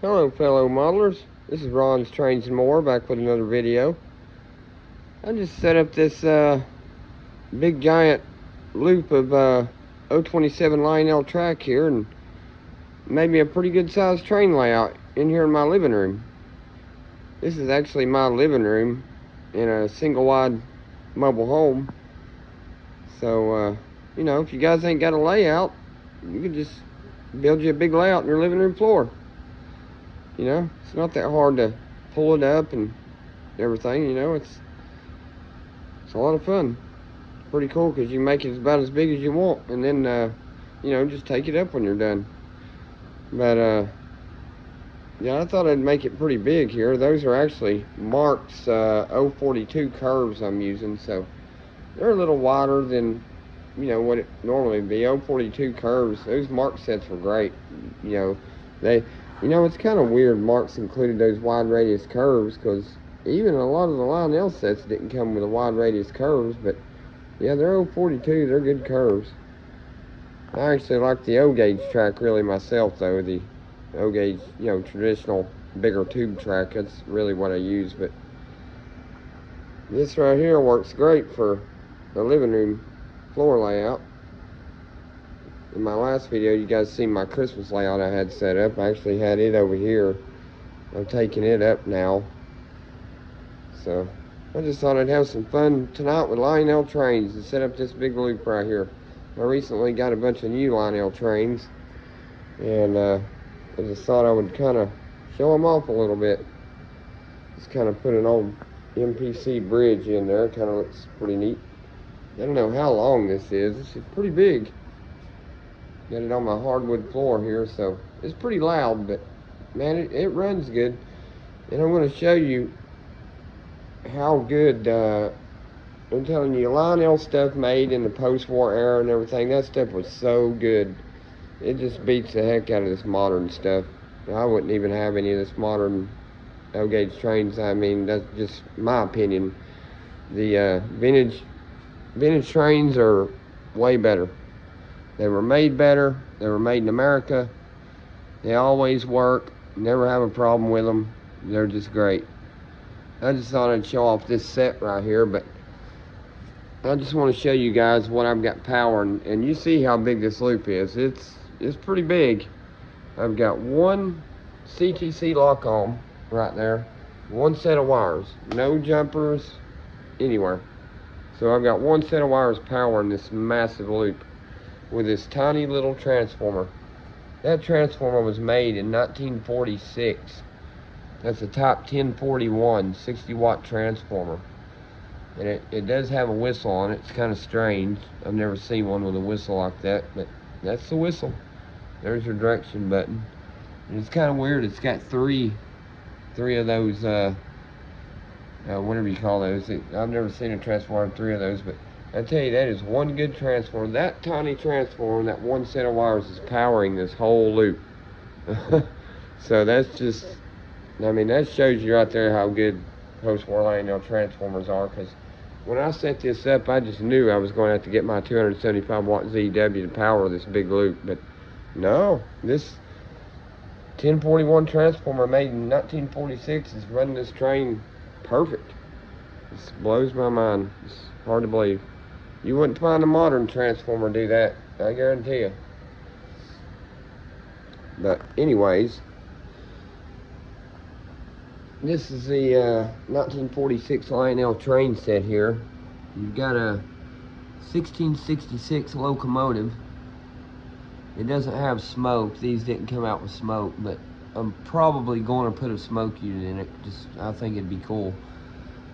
Hello fellow modelers, this is Ron's Trains and More back with another video. I just set up this big giant loop of 027 Lionel track here and made me a pretty good sized train layout in here in my living room. This is actually my living room in a single wide mobile home. So you know, if you guys ain't got a layout, you can just build you a big layout in your living room floor. You know, it's not that hard to pull it up and everything. You know, it's a lot of fun. Pretty cool because you make it about as big as you want, and then you know, just take it up when you're done. But yeah, I thought I'd make it pretty big here. Those are actually Mark's 042 curves I'm using, so they're a little wider than, you know, what it normally would be. 042 curves. Those Mark sets were great. You know, you know, it's kind of weird Mark's included those wide radius curves, because even a lot of the Lionel sets didn't come with a wide radius curves, but yeah, they're 042, they're good curves. I actually like the O gauge track really myself though, the O gauge, you know, traditional bigger tube track. That's really what I use, but this right here works great for the living room floor layout. In my last video, you guys seen my Christmas layout I had set up. I actually had it over here. I'm taking it up now. So, I just thought I'd have some fun tonight with Lionel trains and set up this big loop right here. I recently got a bunch of new Lionel trains, and I just thought I would kind of show them off a little bit. Just kind of put an old MPC bridge in there. Kind of looks pretty neat. I don't know how long this is. This is pretty big. Got it on my hardwood floor here, so it's pretty loud, but man, it runs good. And I'm going to show you how good, I'm telling you, Lionel stuff made in the post-war era and everything, that stuff was so good. It just beats the heck out of this modern stuff. I wouldn't even have any of this modern O-gauge trains. I mean, that's just my opinion. The vintage trains are way better. They were made better. They were made in America. They always work. Never have a problem with them. They're just great. I just thought I'd show off this set right here, but I just want to show you guys what I've got powering, and you see how big this loop is. It's pretty big. I've got one CTC lock-on right there, one set of wires, no jumpers anywhere. So I've got one set of wires powering this massive loop with this tiny little transformer. That transformer was made in 1946. That's a Type 1041 60-watt transformer. And it does have a whistle on it. It's kind of strange. I've never seen one with a whistle like that, but that's the whistle. There's your direction button. And it's kind of weird. It's got three of those, whatever you call those. I've never seen a transformer with three of those, but I tell you, that is one good transformer. That tiny transformer, that one set of wires is powering this whole loop. So that's just, I mean, that shows you right there how good post-war Lionel transformers are, because when I set this up, I just knew I was going to have to get my 275 watt ZW to power this big loop, but no, this 1041 transformer made in 1946 is running this train perfect. This blows my mind. It's hard to believe. You wouldn't find a modern transformer do that, I guarantee you. But anyways, this is the 1946 Lionel Train Set here. You've got a 1666 locomotive. It doesn't have smoke. These didn't come out with smoke, but I'm probably going to put a smoke unit in it. I think it'd be cool.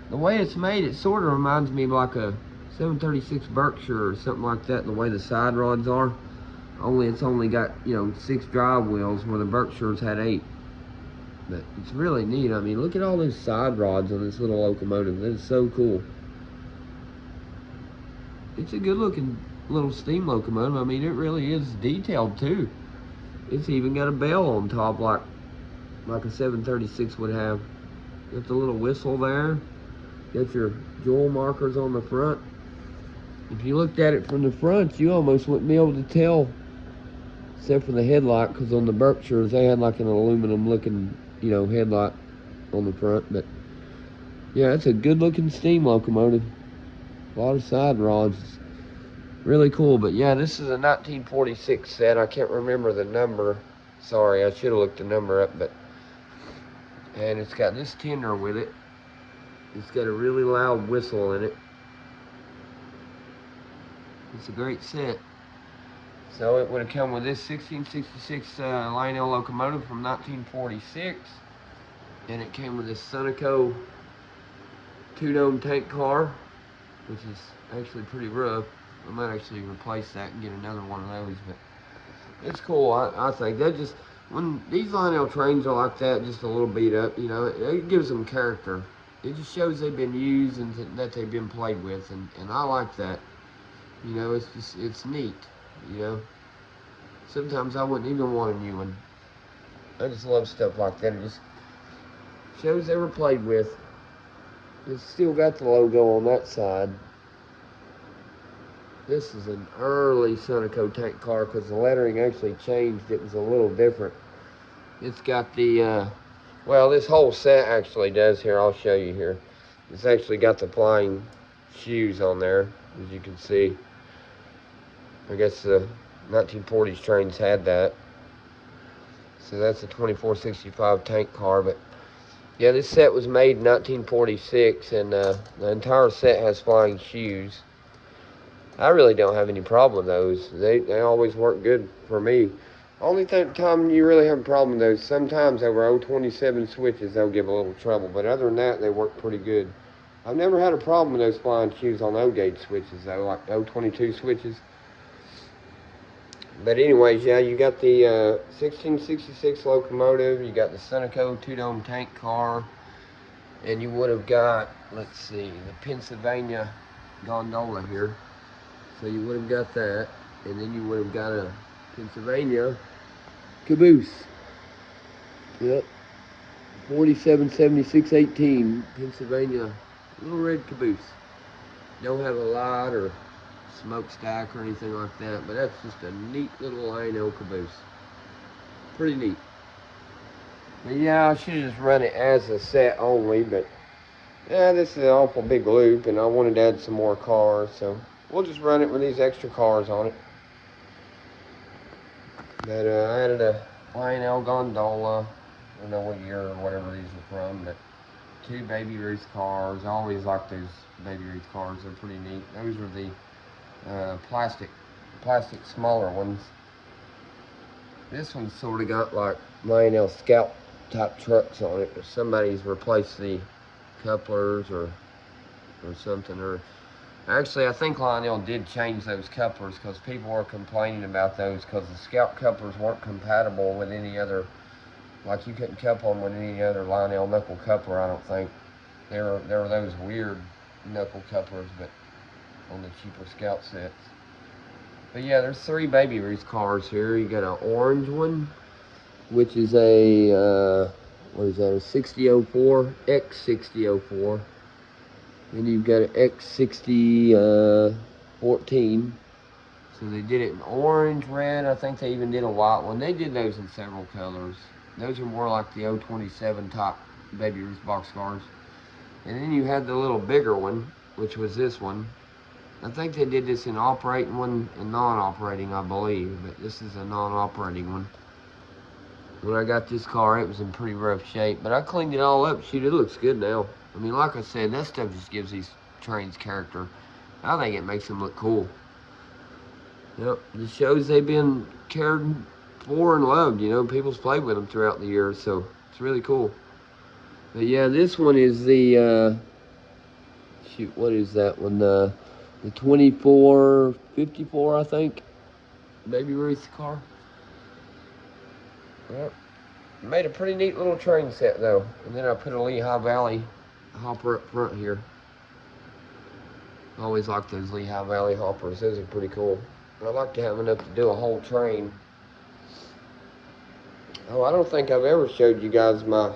The way it's made, it sort of reminds me of like a 736 Berkshire or something like that, the way the side rods are. Only it's only got, you know, 6 drive wheels where the Berkshires had 8. But it's really neat. I mean, look at all those side rods on this little locomotive. That is so cool. It's a good looking little steam locomotive. I mean, it really is detailed too. It's even got a bell on top like a 736 would have. Got the little whistle there. Got your jewel markers on the front. If you looked at it from the front, you almost wouldn't be able to tell except for the headlight, because on the Berkshires they had like an aluminum looking, headlight on the front. But yeah, it's a good looking steam locomotive. A lot of side rods. Really cool. But yeah, this is a 1946 set. I can't remember the number. Sorry, I should have looked the number up. And it's got this tender with it. It's got a really loud whistle in it. It's a great set. So it would have come with this 1666 Lionel locomotive from 1946. And it came with this Sunoco two-dome tank car, which is actually pretty rough. I might actually replace that and get another one of those, but it's cool. I think that just, when these Lionel trains are like that, just a little beat up, it gives them character. It just shows they've been used and that they've been played with, and I like that. It's neat, Sometimes I wouldn't even want a new one. I just love stuff like that. It just shows they were played with. It's still got the logo on that side. This is an early Sunoco tank car because the lettering actually changed. It was a little different. It's got the, well, this whole set actually does here. I'll show you here. It's actually got the flying shoes on there, as you can see. I guess the 1940s trains had that. So that's a 2465 tank car. But yeah, this set was made in 1946, and the entire set has flying shoes. I really don't have any problem with those. They always work good for me. Only time you really have a problem with those, sometimes over 027 switches, they'll give a little trouble. But other than that, they work pretty good. I've never had a problem with those flying shoes on O-gauge switches, though, like 022 switches. But anyways, yeah, you got the 1666 locomotive, you got the Sunoco two-dome tank car, and you would have got, let's see, the Pennsylvania gondola here. So you would have got that, and then you would have got a Pennsylvania caboose. Yep, 477618 Pennsylvania little red caboose. Don't have a light or smokestack or anything like that, but that's just a neat little Lionel caboose. Pretty neat. But yeah, I should have just run it as a set only, but yeah, this is an awful big loop, and I wanted to add some more cars, so we'll just run it with these extra cars on it. But I added a Lionel gondola. I don't know what year or whatever these are from, but 2 Baby Ruth cars. I always like those Baby Ruth cars. They're pretty neat. Those are the plastic smaller ones. This one's sort of got like Lionel Scout type trucks on it, but somebody's replaced the couplers or something. Or actually, I think Lionel did change those couplers because people were complaining about those because the Scout couplers weren't compatible with any other, like you couldn't couple them with any other Lionel knuckle coupler. I don't think there were those weird knuckle couplers, but on the cheaper Scout sets. But yeah, there's 3 Baby Ruth cars here. You got an orange one, which is a what is that, a 6004, X6004. Then you've got an X60 14. So they did it in orange, red. I think they even did a white one. They did those in several colors. Those are more like the 027 top Baby Ruth boxcars. And then you had the little bigger one, which was this one. I think they did this in operating one and non-operating, I believe, but this is a non-operating one. When I got this car, it was in pretty rough shape, but I cleaned it all up. Shoot, it looks good now. I mean, like I said, that stuff just gives these trains character. I think it makes them look cool. Yep, it shows they've been cared for and loved. People's played with them throughout the years, so it's really cool. But yeah, this one is the, shoot, what is that one? The 2454, I think. Baby Ruth's car. Yep. Made a pretty neat little train set, though. And then I put a Lehigh Valley hopper up front here. I always like those Lehigh Valley hoppers. Those are pretty cool. I like to have enough to do a whole train. Oh, I don't think I've ever showed you guys my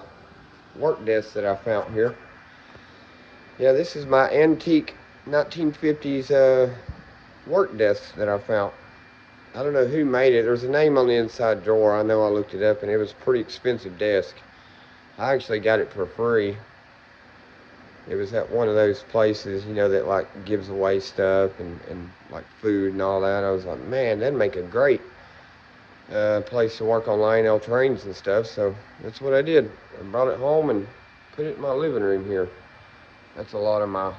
work desk that I found here. Yeah, this is my antique 1950s work desk that I found. I don't know who made it. There's a name on the inside drawer. I know I looked it up, and it was a pretty expensive desk. I actually got it for free. It was at one of those places, you know, that like gives away stuff and like food and all that. I was like, man, that'd make a great place to work on Lionel trains and stuff. So that's what I did. I brought it home and put it in my living room here. That's a lot of my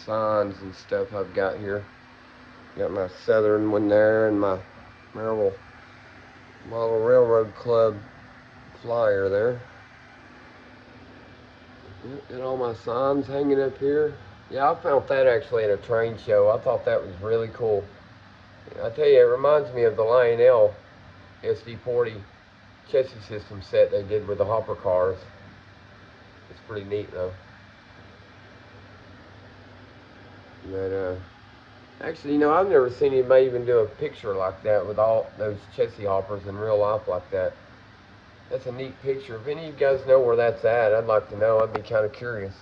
signs and stuff I've got here. Got my Southern one there and my Maryville Model Railroad Club flyer there. And all my signs hanging up here. Yeah, I found that actually at a train show. I thought that was really cool. I tell you, it reminds me of the Lionel SD40 chassis system set they did with the hopper cars. It's pretty neat though. But actually, you know, I've never seen anybody even do a picture like that with all those chassis hoppers in real life like that. That's a neat picture. If any of you guys know where that's at, I'd like to know. I'd be kind of curious.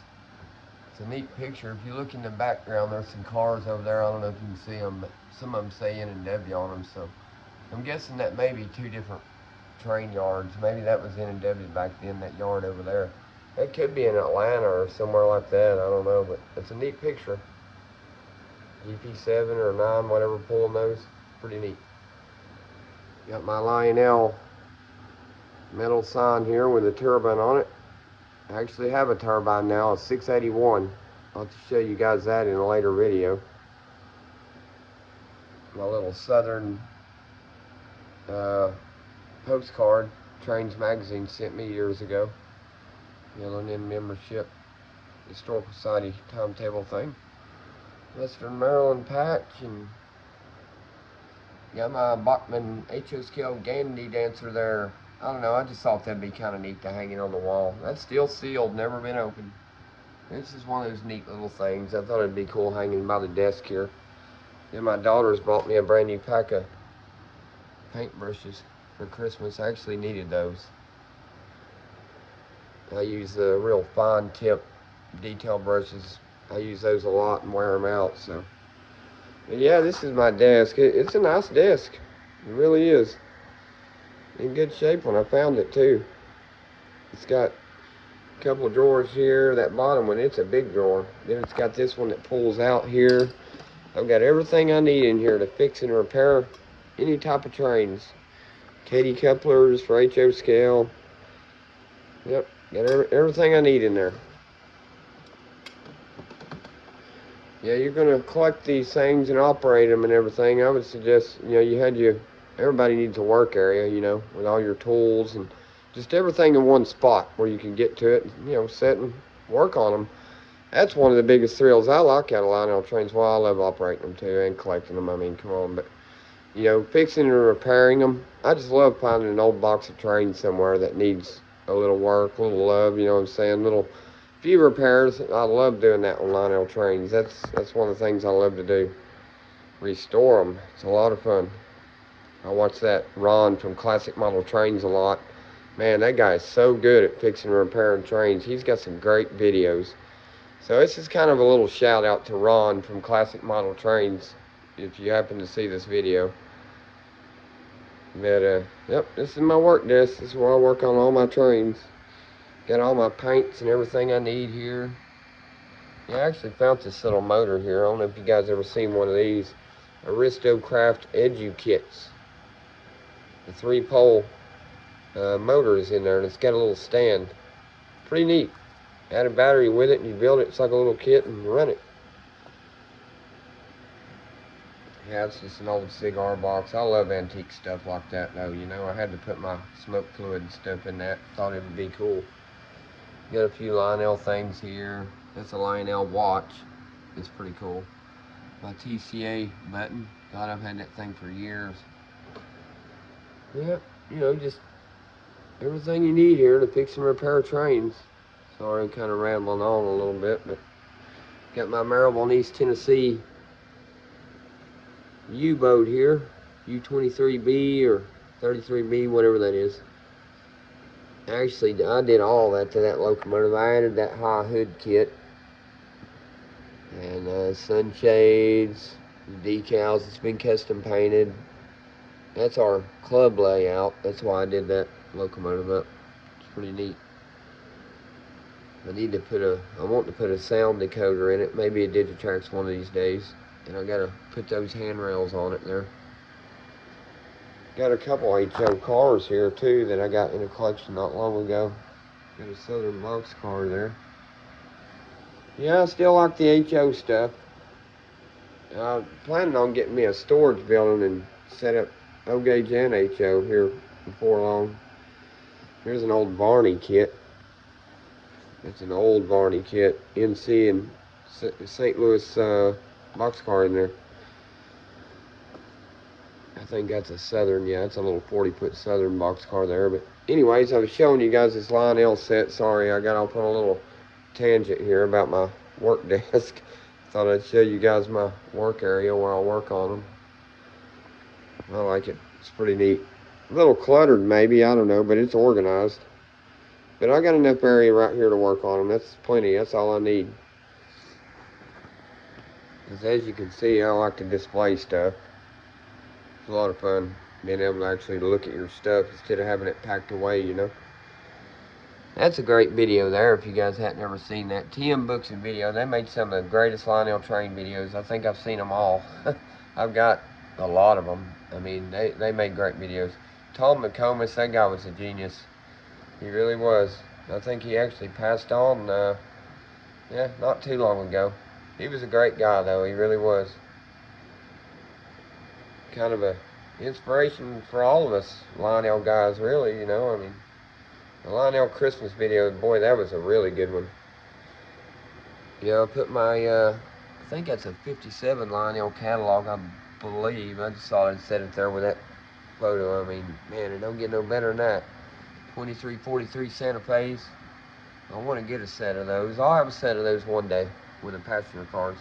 It's a neat picture. If you look in the background, there's some cars over there. I don't know if you can see them, but some of them say N&W on them. So I'm guessing that may be two different train yards. Maybe that was N&W back then, that yard over there. It could be in Atlanta or somewhere like that. I don't know, but it's a neat picture. GP7 or 9, whatever, pulling those. Pretty neat. Got my Lionel metal sign here with a turbine on it. I actually have a turbine now, a 681. I'll have to show you guys that in a later video. My little Southern postcard Trains Magazine sent me years ago. L&N membership, Historical Society timetable thing. Western Maryland patch, and got my Bachman HO scale Gandy dancer there. I don't know, I just thought that'd be kind of neat to hang it on the wall. That's still sealed, never been opened. This is one of those neat little things. I thought it'd be cool hanging by the desk here. Then my daughter's bought me a brand new pack of paintbrushes for Christmas. I actually needed those. I use the real fine tip detail brushes. I use those a lot and wear them out. So, but yeah, this is my desk. It's a nice desk. It really is. In good shape when I found it too. It's got a couple of drawers here. That bottom one, it's a big drawer. Then it's got this one that pulls out here. I've got everything I need in here to fix and repair any type of trains. Katy couplers for HO scale. Yep, got everything I need in there. Yeah, you're gonna collect these things and operate them and everything. I would suggest, you know, everybody needs a work area, you know, with all your tools and just everything in one spot where you can get to it, and, you know, sit and work on them. That's one of the biggest thrills I like out of Lionel trains. Well, I love operating them too and collecting them. I mean, come on, but you know, fixing and repairing them. I just love finding an old box of trains somewhere that needs a little work, a little love. You know what I'm saying? Little few repairs. I love doing that on Lionel trains. That's one of the things I love to do. Restore them. It's a lot of fun. I watch that Ron from Classic Model Trains a lot. Man, that guy is so good at fixing and repairing trains. He's got some great videos. So this is kind of a little shout out to Ron from Classic Model Trains, if you happen to see this video. But yep, this is my work desk. This is where I work on all my trains. Got all my paints and everything I need here. Yeah, I actually found this little motor here. I don't know if you guys ever seen one of these. Aristocraft Edu kits. The 3-pole motor is in there, and it's got a little stand. Pretty neat. Add a battery with it and you build it. It's like a little kit and you run it. Yeah, it's just an old cigar box. I love antique stuff like that though, you know. I had to put my smoke fluid and stuff in that. Thought it would be cool. Got a few Lionel things here. That's a Lionel watch. It's pretty cool. My TCA button. God, I've had that thing for years. Yeah, you know, just everything you need here to fix and repair trains. Sorry, I'm kind of rambling on a little bit, but got my Maryville East Tennessee U-boat here, U23B or 33B, whatever that is. Actually, I did all that to that locomotive. I added that high hood kit and sunshades, decals. It's been custom painted. That's our club layout. That's why I did that locomotive up. It's pretty neat. I want to put a sound decoder in it. Maybe a Digitrax one of these days. And I gotta put those handrails on it there. Got a couple HO cars here too that I got in a collection not long ago. Got a Southern box car there. Yeah, I still like the HO stuff. I'm planning on getting me a storage building and set up O-gauge and HO here before long. Here's an old Varney kit. It's an old Varney kit. NC and St. Louis boxcar in there. I think that's a Southern, yeah, it's a little 40-foot Southern boxcar there. But anyways, I was showing you guys this Lionel set. Sorry, I got off on a little tangent here about my work desk. Thought I'd show you guys my work area where I'll work on them. I like it. It's pretty neat. A little cluttered maybe, I don't know, but it's organized. But I got enough area right here to work on them. That's plenty. That's all I need. Because as you can see, I like to display stuff. It's a lot of fun being able to actually look at your stuff instead of having it packed away, you know. That's a great video there if you guys hadn't ever seen that. TM Books and Video, they made some of the greatest Lionel Train videos. I think I've seen them all. I've got a lot of them. I mean, they made great videos. Tom McComas, that guy was a genius. He really was. I think he actually passed on, yeah, not too long ago. He was a great guy, though. He really was. Kind of a inspiration for all of us Lionel guys, really, you know. I mean, the Lionel Christmas video, boy, that was a really good one. Yeah, I put my, I think that's a 57 Lionel catalog, I believe. I just thought I'd set it there with that photo. I mean, man, it don't get no better than that. 2343 Santa Fe's. I want to get a set of those. I'll have a set of those one day with the passenger cars.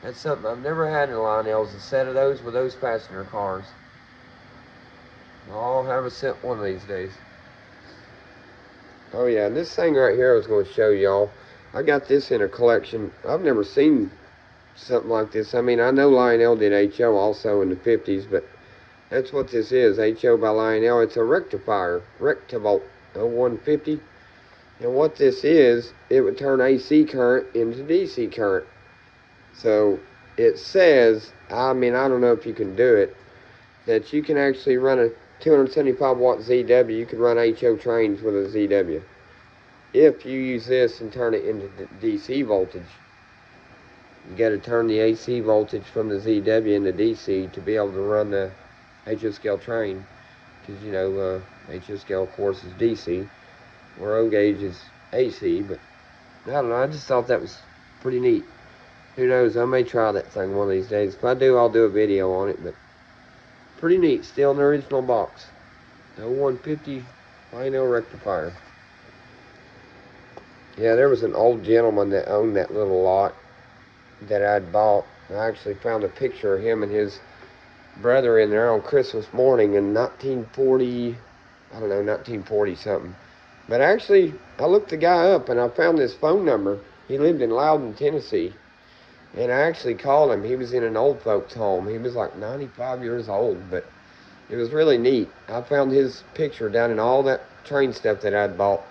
That's something I've never had in Lionel's, a set of those with those passenger cars. I'll have a set one of these days. Oh yeah, this thing right here I was going to show y'all. I got this in a collection. I've never seen something like this. I mean, I know Lionel did HO also in the 50s, but that's what this is, HO by Lionel. It's a rectifier, Rectivolt 0150. And what this is, it would turn AC current into DC current. So it says, I mean, I don't know if you can do it, that you can actually run a 275 watt ZW. You can run HO trains with a ZW. If you use this and turn it into DC voltage, you got to turn the AC voltage from the ZW into DC to be able to run the HO scale train. Because, you know, HO scale, of course, is DC, where O-gauge is AC. But I don't know, I just thought that was pretty neat. Who knows, I may try that thing one of these days. If I do, I'll do a video on it. But pretty neat, still in the original box. The 0150 Lionel rectifier. Yeah, there was an old gentleman that owned that little lot that I'd bought. I actually found a picture of him and his brother in there on Christmas morning in 1940, I don't know, 1940 something. But actually, I looked the guy up and I found his phone number. He lived in Loudon, Tennessee. And I actually called him. He was in an old folks home. He was like 95 years old, but it was really neat. I found his picture down in all that train stuff that I'd bought.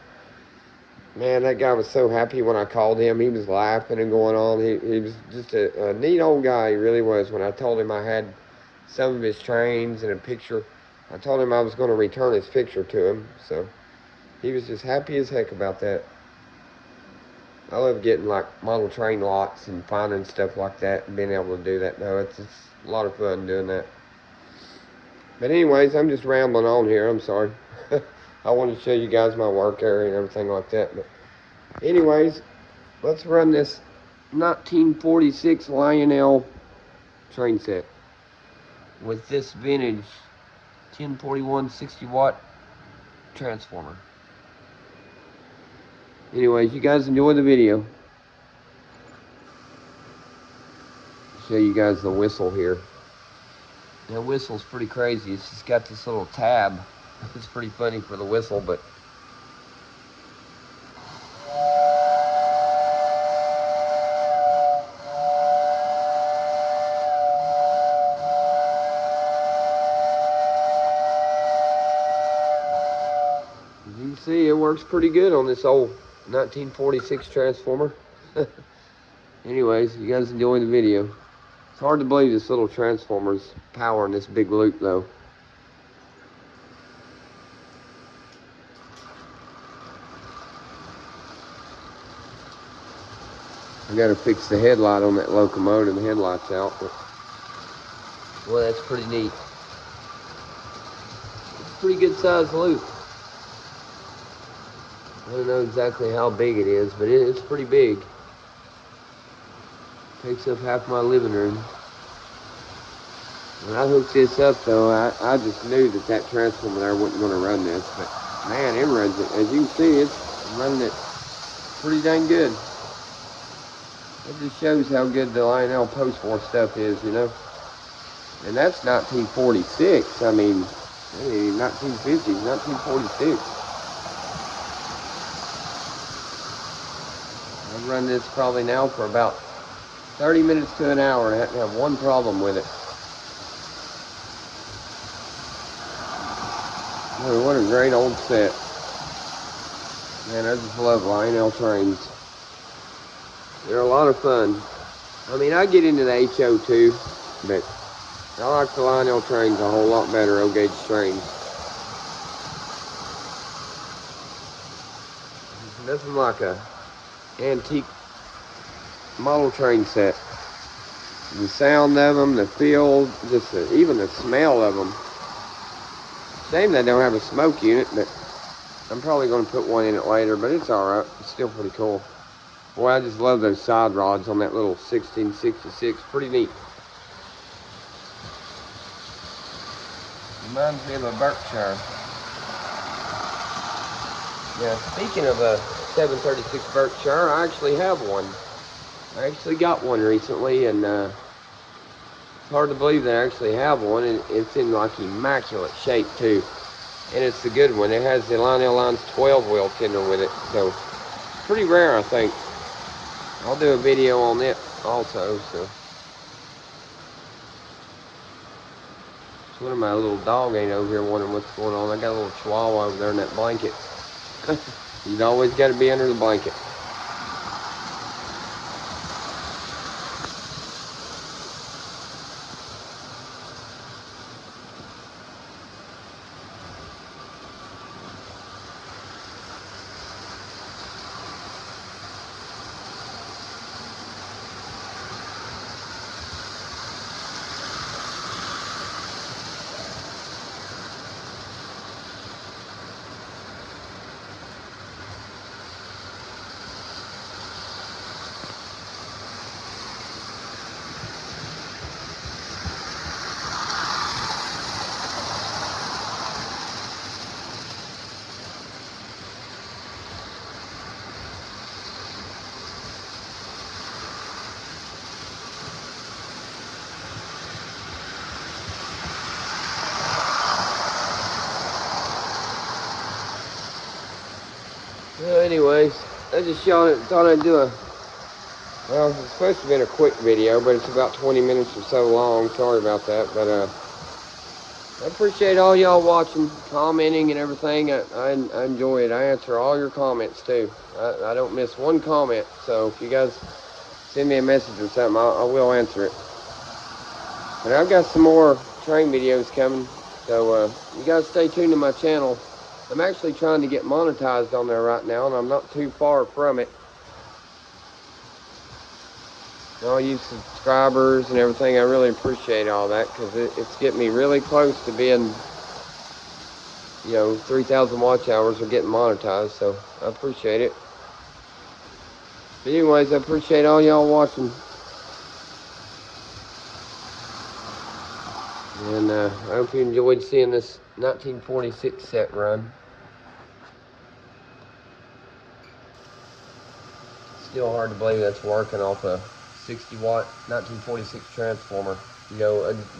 Man, that guy was so happy when I called him. He was laughing and going on. He was just a neat old guy. He really was. When I told him I had some of his trains and a picture, I told him I was going to return his picture to him. So he was just happy as heck about that. I love getting like model train lots and finding stuff like that and being able to do that. No, it's a lot of fun doing that. But anyways, I'm just rambling on here. I'm sorry. I wanted to show you guys my work area and everything like that. But anyways, let's run this 1946 Lionel train set with this vintage 1041 60 watt transformer. Anyways, you guys enjoy the video. Show you guys the whistle here. That whistle's pretty crazy. It's just got this little tab. It's pretty funny for the whistle, but can see it works pretty good on this old 1946 transformer. Anyways, you guys enjoy the video. It's hard to believe this little transformer's powering this big loop though. I gotta fix the headlight on that locomotive. The headlight's out, but well, that's pretty neat. It's a pretty good sized loop. I don't know exactly how big it is, but it's pretty big. Takes up half my living room. When I hooked this up though, I just knew that transformer there wasn't going to run this, but man, it runs it. As you can see, it's running it pretty dang good. It just shows how good the Lionel post-war stuff is, you know. And that's 1946. I mean 1950s, 1946. I've run this probably now for about 30 minutes to an hour and I haven't had one problem with it. Oh, what a great old set. Man, I just love Lionel trains. They're a lot of fun. I mean, I get into the HO too, but I like the Lionel trains a whole lot better, O-gauge trains. There's nothing like a antique model train set. The sound of them, the feel, even the smell of them. Shame they don't have a smoke unit, but I'm probably going to put one in it later, but it's alright. It's still pretty cool. Boy, I just love those side rods on that little 1666. Pretty neat. Reminds me of a Berkshire. Now, speaking of a 736 Berkshire, I actually have one. I actually got one recently, and it's hard to believe that I actually have one, and it's in like immaculate shape too. And it's the good one. It has the Lionel Lines 12-wheel tender with it, so pretty rare, I think. I'll do a video on it also, so. One of my little dog ain't over here wondering what's going on. I got a little chihuahua over there in that blanket. He's always got to be under the blanket. Well, anyways, I just thought I'd do well, it's supposed to have been a quick video, but it's about 20 minutes or so long. Sorry about that, but I appreciate all y'all watching, commenting, and everything. I enjoy it. I answer all your comments too. I don't miss one comment, so if you guys send me a message or something, I will answer it. But I've got some more train videos coming, so you guys stay tuned to my channel. I'm actually trying to get monetized on there right now, and I'm not too far from it. And all you subscribers and everything, I really appreciate all that, because it's getting me really close to being, 3,000 watch hours or getting monetized, so I appreciate it. But anyways, I appreciate all y'all watching. And I hope you enjoyed seeing this 1946 set run. Still hard to believe that's working off a 60-watt 1946 transformer.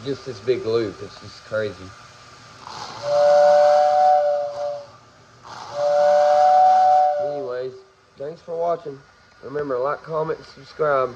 Just this big loop. It's just crazy. Anyways, thanks for watching. Remember, like, comment, and subscribe.